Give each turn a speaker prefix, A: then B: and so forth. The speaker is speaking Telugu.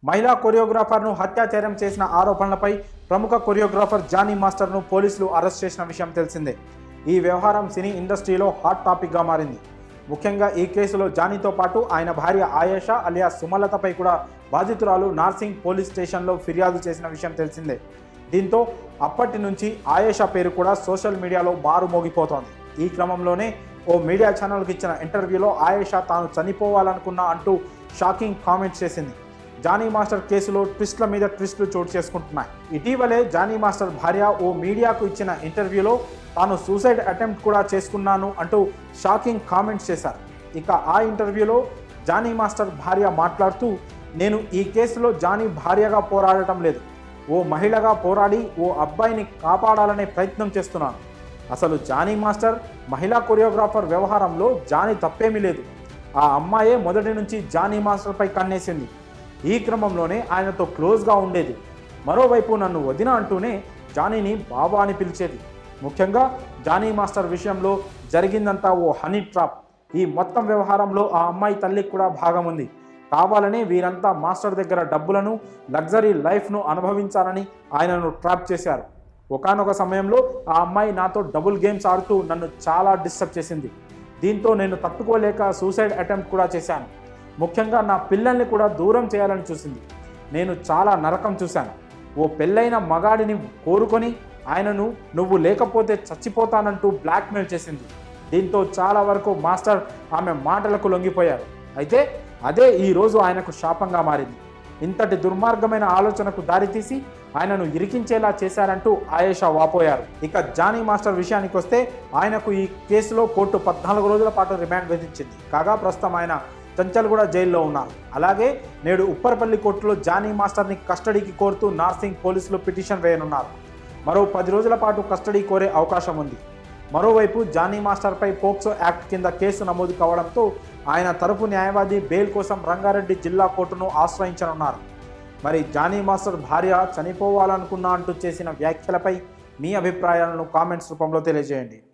A: మహిళా కొరియోగ్రాఫర్ను హత్యాచారం చేసిన ఆరోపణలపై ప్రముఖ కొరియోగ్రాఫర్ జానీ మాస్టర్ను పోలీసులు అరెస్ట్ చేసిన విషయం తెలిసిందే. ఈ వ్యవహారం సినీ ఇండస్ట్రీలో హాట్ టాపిక్గా మారింది. ముఖ్యంగా ఈ కేసులో జానీతో పాటు ఆయన భార్య ఆయేషా అలియాస్ సుమలతపై కూడా బాధితురాలు నార్సింగ్ పోలీస్ స్టేషన్లో ఫిర్యాదు చేసిన విషయం తెలిసిందే. దీంతో అప్పటి నుంచి ఆయేషా పేరు కూడా సోషల్ మీడియాలో మారుమోగిపోతోంది. ఈ క్రమంలోనే ఓ మీడియా ఛానల్కి ఇచ్చిన ఇంటర్వ్యూలో ఆయేషా తాను చనిపోవాలనుకున్నా అంటూ షాకింగ్ కామెంట్స్ చేసింది. జానీ మాస్టర్ కేసులో ట్విస్ట్ల మీద ట్విస్టులు చోటు చేసుకుంటున్నాయి. ఇటీవలే జానీ మాస్టర్ భార్య ఓ మీడియాకు ఇచ్చిన ఇంటర్వ్యూలో తాను సూసైడ్ అటెంప్ట్ కూడా చేసుకున్నాను అంటూ షాకింగ్ కామెంట్స్ చేశారు. ఇక ఆ ఇంటర్వ్యూలో జానీ మాస్టర్ భార్య మాట్లాడుతూ, నేను ఈ కేసులో జానీ భార్యగా పోరాడటం లేదు, ఓ మహిళగా పోరాడి ఓ అబ్బాయిని కాపాడాలనే ప్రయత్నం చేస్తున్నాను. అసలు జానీ మాస్టర్ మహిళా కొరియోగ్రాఫర్ వ్యవహారంలో జానీ తప్పేమీ లేదు. ఆ అమ్మాయే మొదటి నుంచి జానీ మాస్టర్పై కన్నేసింది. ఈ క్రమంలోనే ఆయనతో క్లోజ్గా ఉండేది. మరోవైపు నన్ను వదిన అంటూనే జానీని బాబా అని పిలిచేది. ముఖ్యంగా జానీ మాస్టర్ విషయంలో జరిగిందంతా ఓ హనీ ట్రాప్. ఈ మొత్తం వ్యవహారంలో ఆ అమ్మాయి తల్లికి కూడా భాగం ఉంది. కావాలనే వీరంతా మాస్టర్ దగ్గర డబ్బులను, లగ్జరీ లైఫ్ను అనుభవించాలని ఆయనను ట్రాప్ చేశారు. ఒకానొక సమయంలో ఆ అమ్మాయి నాతో డబుల్ గేమ్స్ ఆడుతూ నన్ను చాలా డిస్టర్బ్ చేసింది. దీంతో నేను తట్టుకోలేక సూసైడ్ అటెంప్ట్ కూడా చేశాను. ముఖ్యంగా నా పిల్లల్ని కూడా దూరం చేయాలని చూసింది. నేను చాలా నరకం చూశాను. ఓ పెళ్ళైన మగాడిని కోరుకొని ఆయనను నువ్వు లేకపోతే చచ్చిపోతానంటూ బ్లాక్మెయిల్ చేసింది. దీంతో చాలా వరకు మాస్టర్ ఆమె మాటలకు లొంగిపోయారు. అయితే అదే ఈరోజు ఆయనకు శాపంగా మారింది. ఇంతటి దుర్మార్గమైన ఆలోచనకు దారితీసి ఆయనను ఇరికించేలా చేశారంటూ ఆయేషా వాపోయారు. ఇక జానీ మాస్టర్ విషయానికి వస్తే ఆయనకు ఈ కేసులో కోర్టు 14 రోజుల పాటు రిమాండ్ విధించింది. కాగా ప్రస్తుతం ఆయన చంచల్గూడ జైల్లో ఉన్నారు. అలాగే నేడు ఉప్పరపల్లి కోర్టులో జానీ మాస్టర్ని కస్టడీకి కోరుతూ నార్సింగ్ పోలీసులు పిటిషన్ వేయనున్నారు. మరో 10 రోజుల పాటు కస్టడీ కోరే అవకాశం ఉంది. మరోవైపు జానీ మాస్టర్పై పోక్సో యాక్ట్ కింద కేసు నమోదు కావడంతో ఆయన తరఫు న్యాయవాది బెయిల్ కోసం రంగారెడ్డి జిల్లా కోర్టును ఆశ్రయించనున్నారు. మరి జానీ మాస్టర్ భార్య చనిపోవాలనుకున్నా అంటూ చేసిన వ్యాఖ్యలపై మీ అభిప్రాయాలను కామెంట్స్ రూపంలో తెలియజేయండి.